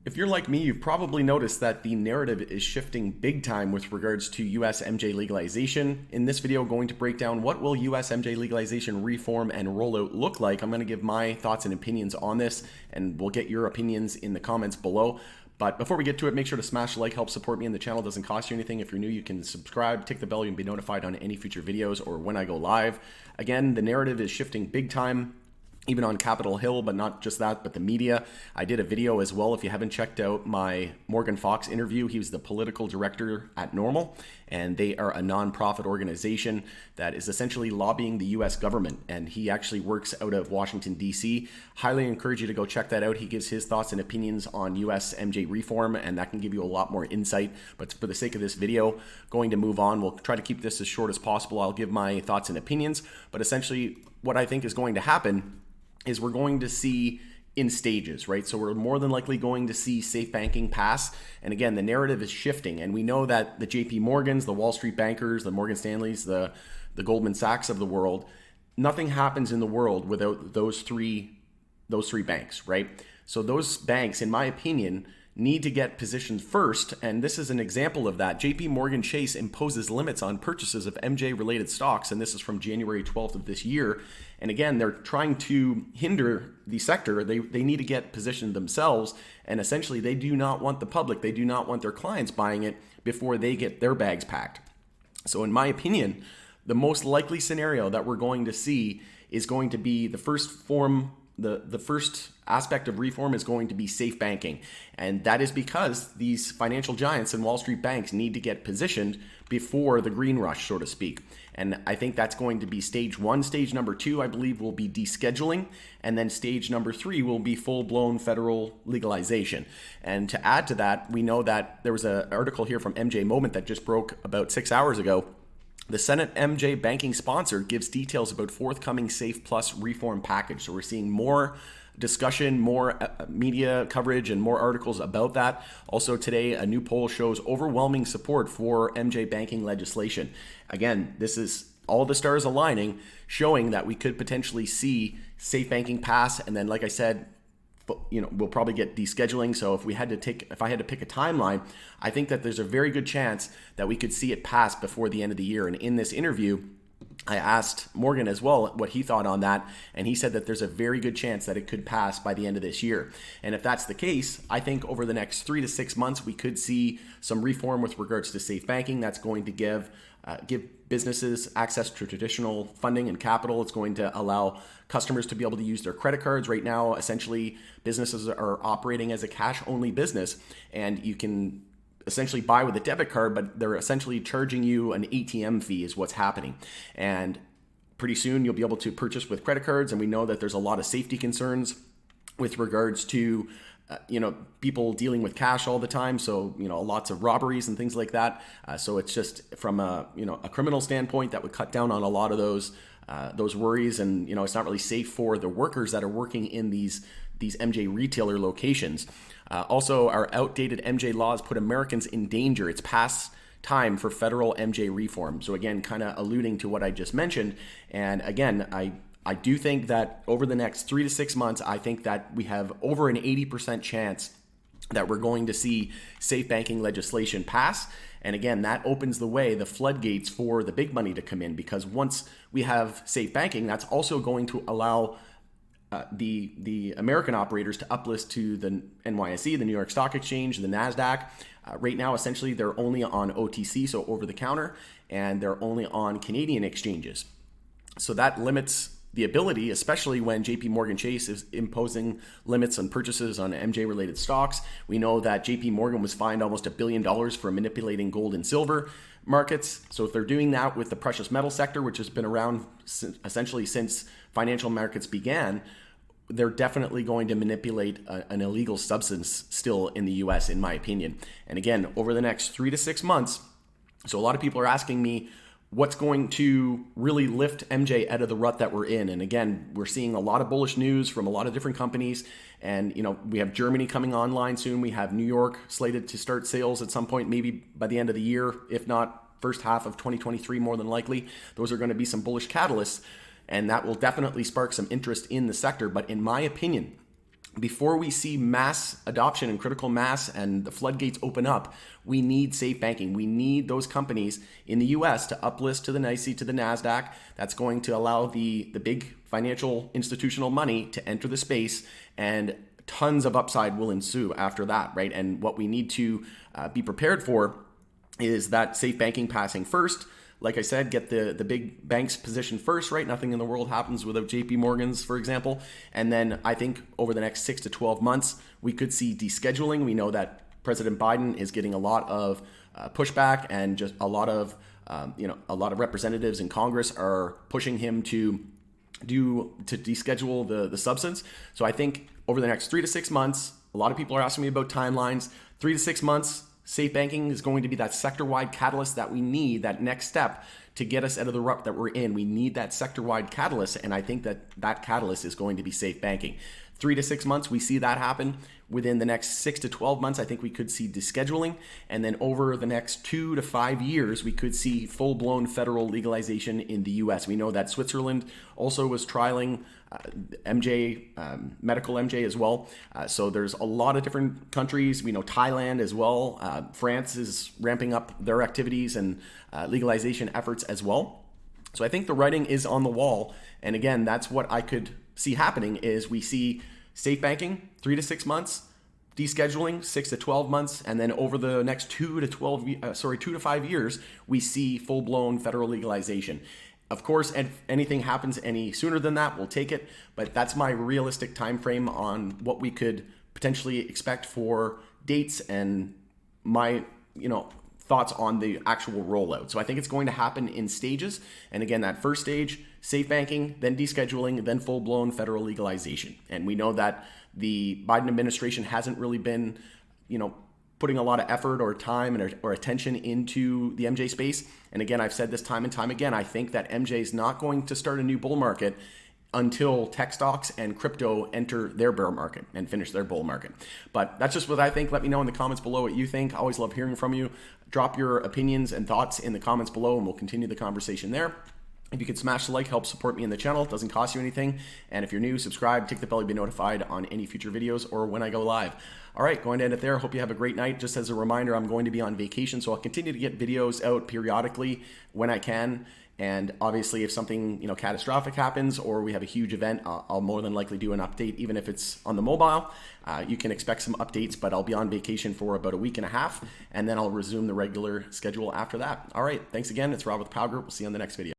If you're like me, you've probably noticed that the narrative is shifting big time with regards to US MJ legalization. In this video, going to break down what will US MJ legalization reform and rollout look like. I'm going to give my thoughts and opinions on this, and we'll get your opinions in the comments below. But before we get to it, make sure to smash the like, help support me, and the channel doesn't cost you anything. If you're new, you can subscribe, tick the bell, you can be notified on any future videos or when I go live. Again, the narrative is shifting big time, even on Capitol Hill, but not just that, but the media. I did a video as well. If you haven't checked out my Morgan Fox interview, he was the political director at Normal, and they are a nonprofit organization that is essentially lobbying the US government, and he actually works out of Washington, D.C. Highly encourage you to go check that out. He gives his thoughts and opinions on US MJ reform, and that can give you a lot more insight. But for the sake of this video, going to move on. We'll try to keep this as short as possible. I'll give my thoughts and opinions, but essentially what I think is going to happen is we're going to see in stages, right? So we're more than likely going to see safe banking pass. And again, the narrative is shifting. And we know that the JP Morgans, the Wall Street bankers, the Morgan Stanleys, the Goldman Sachs of the world, nothing happens in the world without those three banks, right? So those banks, in my opinion, need to get positioned first, and this is an example of that. JP Morgan Chase imposes limits on purchases of MJ related stocks, and this is from January 12th of this year. And again, they're trying to hinder the sector. They need to get positioned themselves, and essentially they do not want the public, they do not want their clients buying it before they get their bags packed. So in my opinion, the most likely scenario that we're going to see is going to be the first aspect of reform is going to be safe banking. And that is because these financial giants and Wall Street banks need to get positioned before the green rush, so to speak. And I think that's going to be stage one. Stage number two, I believe, will be descheduling. And then stage number three will be full-blown federal legalization. And to add to that, we know that there was an article here from MJ Moment that just broke about 6 hours ago. The Senate MJ banking sponsor gives details about forthcoming Safe Plus reform package. So we're seeing more discussion, more media coverage, and more articles about that. Also today, a new poll shows overwhelming support for MJ banking legislation. Again, this is all the stars aligning, showing that we could potentially see safe banking pass. And then, like I said, we'll probably get descheduling. So if I had to pick a timeline, I think that there's a very good chance that we could see it pass before the end of the year. And in this interview, I asked Morgan as well what he thought on that, and he said that there's a very good chance that it could pass by the end of this year. And if that's the case, I think over the next 3 to 6 months, we could see some reform with regards to safe banking. That's going to give businesses access to traditional funding and capital. It's going to allow customers to be able to use their credit cards. Right now, essentially, businesses are operating as a cash-only business, and you can essentially buy with a debit card, but they're essentially charging you an ATM fee is what's happening. And pretty soon you'll be able to purchase with credit cards. And we know that there's a lot of safety concerns with regards to people dealing with cash all the time. So, lots of robberies and things like that. So it's just from a criminal standpoint that would cut down on a lot of those worries. And, it's not really safe for the workers that are working in these MJ retailer locations. Also, our outdated MJ laws put Americans in danger. It's past time for federal MJ reform. So again, kind of alluding to what I just mentioned. And again, I do think that over the next 3 to 6 months, I think that we have over an 80% chance that we're going to see safe banking legislation pass. And again, that opens the way, the floodgates for the big money to come in, because once we have safe banking, that's also going to allow the American operators to uplist to the NYSE, the New York Stock Exchange, the NASDAQ. Right now, essentially, they're only on OTC, so over the counter, and they're only on Canadian exchanges. So that limits the ability, especially when JP Morgan Chase is imposing limits on purchases on MJ-related stocks. We know that JP Morgan was fined almost $1 billion for manipulating gold and silver markets. So if they're doing that with the precious metal sector, which has been around essentially since financial markets began, they're definitely going to manipulate an illegal substance still in the US, in my opinion. And again, over the next 3 to 6 months, so a lot of people are asking me, what's going to really lift MJ out of the rut that we're in? And again, we're seeing a lot of bullish news from a lot of different companies. And, we have Germany coming online soon. We have New York slated to start sales at some point, maybe by the end of the year, if not first half of 2023, more than likely. Those are going to be some bullish catalysts, and that will definitely spark some interest in the sector. But in my opinion, before we see mass adoption and critical mass and the floodgates open up, we need safe banking. We need those companies in the US to uplist to the NYSE, to the NASDAQ. That's going to allow the big financial institutional money to enter the space, and tons of upside will ensue after that, right? And what we need to be prepared for is that safe banking passing first. Like I said, get the big banks positioned first, right? Nothing in the world happens without JP Morgan's, for example. And then I think over the next 6 to 12 months, we could see descheduling. We know that President Biden is getting a lot of pushback, and just a lot of representatives in Congress are pushing him to deschedule the substance. So I think over the next 3 to 6 months, a lot of people are asking me about timelines. 3 to 6 months, safe banking is going to be that sector-wide catalyst that we need, that next step to get us out of the rut that we're in. We need that sector-wide catalyst, and I think that catalyst is going to be safe banking. 3 to 6 months, we see that happen. Within the next 6 to 12 months, I think we could see descheduling. And then over the next 2 to 5 years, we could see full-blown federal legalization in the US. We know that Switzerland also was trialing MJ, medical MJ as well. So there's a lot of different countries. We know Thailand as well. France is ramping up their activities and legalization efforts as well. So I think the writing is on the wall. And again, that's what I could see happening is we see safe banking, 3 to 6 months, descheduling 6 to 12 months, and then over the next 2 to 5 years, we see full-blown federal legalization. Of course, if anything happens any sooner than that, we'll take it, but that's my realistic time frame on what we could potentially expect for dates and my, thoughts on the actual rollout. So I think it's going to happen in stages. And again, that first stage, safe banking, then descheduling, then full-blown federal legalization. And we know that the Biden administration hasn't really been, putting a lot of effort or time or attention into the MJ space. And again, I've said this time and time again, I think that MJ is not going to start a new bull market until tech stocks and crypto enter their bear market and finish their bull market. But that's just what I think. Let me know in the comments below what you think. I always love hearing from you. Drop your opinions and thoughts in the comments below, and we'll continue the conversation there. If you could smash the like, help support me in the channel. It doesn't cost you anything. And if you're new, subscribe, tick the bell to be notified on any future videos or when I go live. All right, going to end it there. Hope you have a great night. Just as a reminder, I'm going to be on vacation, so I'll continue to get videos out periodically when I can. And obviously, if something catastrophic happens or we have a huge event, I'll more than likely do an update, even if it's on the mobile. You can expect some updates, but I'll be on vacation for about a week and a half, and then I'll resume the regular schedule after that. All right, thanks again. It's Rob with Power Group. We'll see you on the next video.